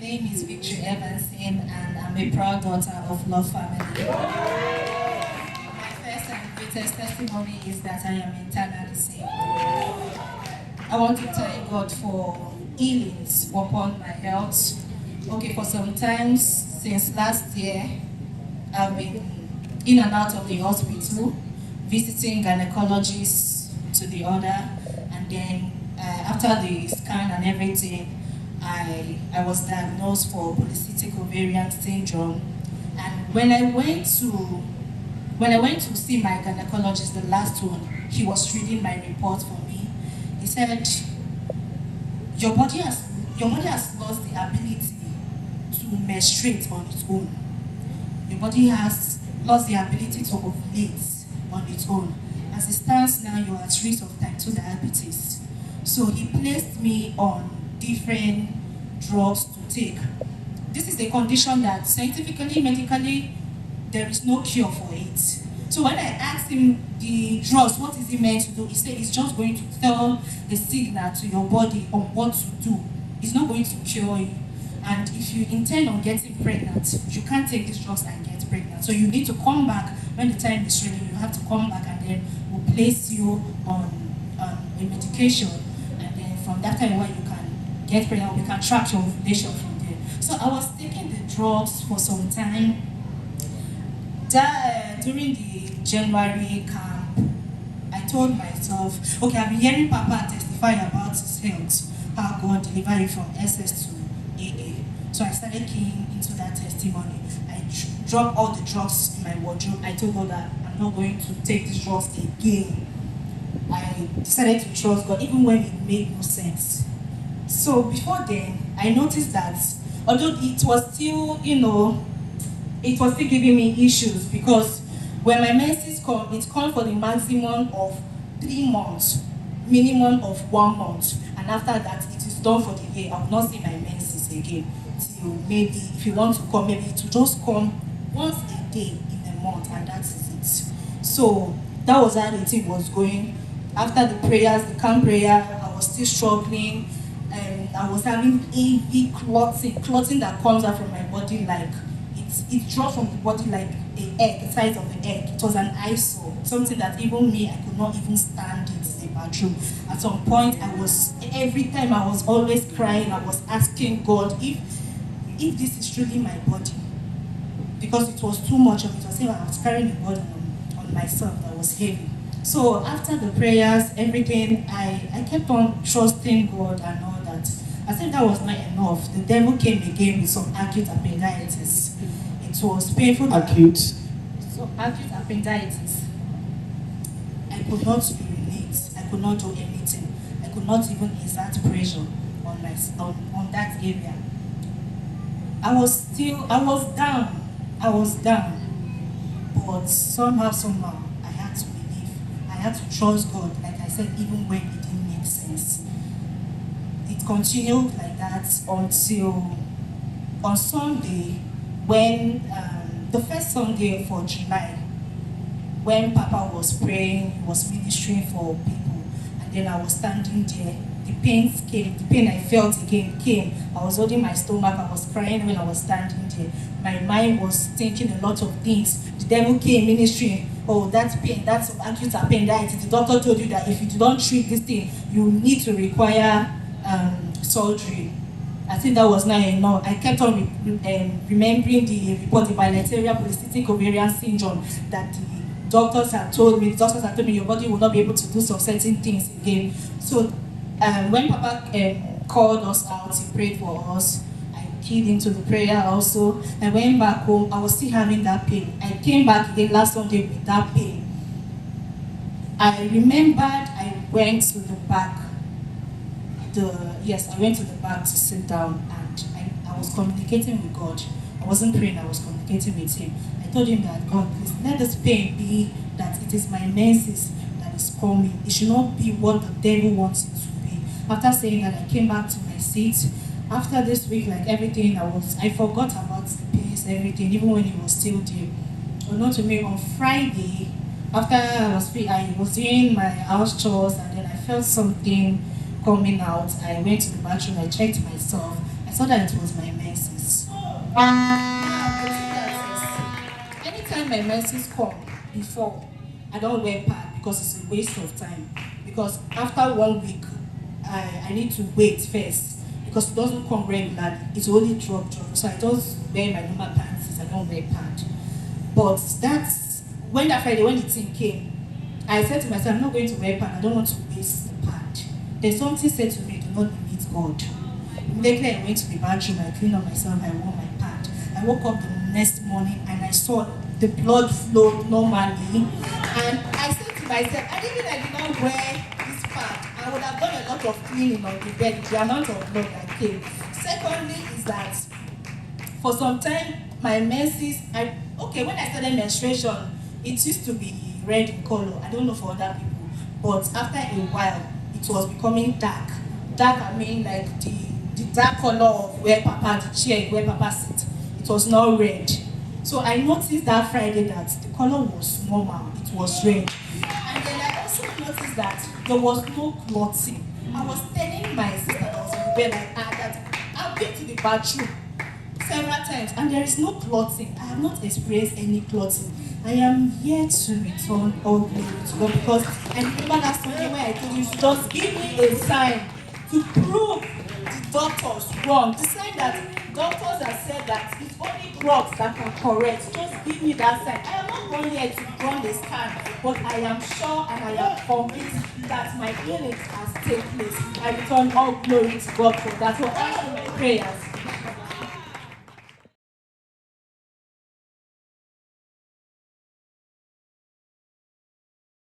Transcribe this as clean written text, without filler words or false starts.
name is Victory EVANSON, and I'm a proud daughter of Love Family. My first and greatest testimony is that I am internally saved. I want to thank God for healings upon my health. Okay, for some time since last year, I've been in and out of the hospital, visiting gynecologists to the other, and then after the scan and everything, I was diagnosed for polycystic ovarian syndrome. And when I went to see my gynecologist, the last one, he was reading my report for me. He said, your body has lost the ability to menstruate on its own. Your body has lost the ability to ovulate on its own. As it stands now, you're at risk of type 2 diabetes. So he placed me on different drugs to take. This is a condition that scientifically, medically, there is no cure for it. So when I asked him the drugs, what is it meant to do? He said it's just going to tell a signal to your body on what to do. It's not going to cure you. And if you intend on getting pregnant, you can't take these drugs and get pregnant. So you need to come back when the time is ready. You have to come back, and then we'll place you on a medication. And then from that time when you can get pregnant, we can track your ovulation from there. So I was taking the drugs for some time. During the January camp, I told myself, okay, I've been hearing Papa testify about his health, how God delivered him from SS to AA. So I started keying into that testimony. I dropped all the drugs in my wardrobe. I told God that I'm not going to take these drugs again. I decided to trust God, even when it made no sense. So before then, I noticed that although it was still, it was still giving me issues, because when my menses come, it comes for the maximum of 3 months, minimum of 1 month. And after that, it is done for the year. I will not see my menses again. Till maybe, if you want to come, maybe it will just come once a day in a month, and that is it. So that was how the thing was going. After the prayers, the camp prayer, I was still struggling, and I was having heavy clotting that comes out from my body, like it dropped from the body like an egg, the size of an egg. It was an eyesore, something that even me, I could not even stand it in the bathroom. At some point, every time I was always crying. I was asking God if this is truly my body, because it was too much of it. I was carrying the burden on myself that was heavy. So after the prayers, everything, I kept on trusting God and all that. I said that was not enough. The devil came again with some acute appendicitis. It was painful. Acute? So acute appendicitis. I could not urinate. I could not do anything. I could not even exert pressure on that area. I was down. But somehow, I had to believe. I had to trust God, like I said, even when it didn't make sense. It continued like that until on Sunday, when the first Sunday for July, when Papa was praying, he was ministering for people, and then I was standing there. The pain I felt again came. I was holding my stomach, I was crying when I was standing there. My mind was thinking a lot of things. The devil came ministering. Oh, that's pain, that's acute appendicitis. The doctor told you that if you don't treat this thing, you need to require surgery. I think that was not enough. I kept on remembering the report, the bilateral polycystic ovarian syndrome, that the doctors had told me. The doctors had told me your body will not be able to do some certain things again. So when Papa called us out, he prayed for us. I keyed into the prayer also. I went back home. I was still having that pain. I came back again last Sunday with that pain. I remembered I went to the back. I went to the back to sit down, and I was communicating with God. I wasn't praying, I was communicating with him. I told him that, God, please let this pain be that it is my menses that is coming. It should not be what the devil wants it to be. After saying that, I came back to my seat. After this week, like everything, I forgot about the pains, everything, even when it was still there. But not to me, on Friday, after I was doing my house chores, and then I felt something coming out. I went to the bathroom, I checked myself. I I saw that it was my menses. Now, the thing that is, anytime my menses come before, I don't wear pad because it's a waste of time. Because after 1 week, I need to wait first because it doesn't come regularly. It's only drop. So I just wear my normal pants. I don't wear pad. But that's when that Friday, when the thing came, I said to myself, I'm not going to wear pad. I don't want to waste the pad. Then something said to me, do not limit God. Immediately I went to the bathroom, I cleaned up myself, I wore my pad. I woke up the next morning and I saw the blood flow normally. And I said to myself, I did not wear this pad, I would have done a lot of cleaning on the bed, the amount of blood that came. Secondly is that for some time, my menses, when I started menstruation, it used to be red in color. I don't know for other people. But after a while, it was becoming dark. Dark, I mean like the dark color of where Papa, the chair where Papa sits. It was not red. So I noticed that Friday that the color was normal. It was red. And then I also noticed that there was no clotting. I was telling my sister that was in the bed that I've been to the bathroom several times and there is no clotting. I have not experienced any clotting. I am here to return all glory to God because I remember that Sunday where I told you to just give me a sign to prove the doctors wrong. The sign that doctors have said that it's only drugs that can correct. Just give me that sign. I am not going here to run the scan, but I am sure and I am convinced that my healing has taken place. I return all glory to God for that. So answer my prayers.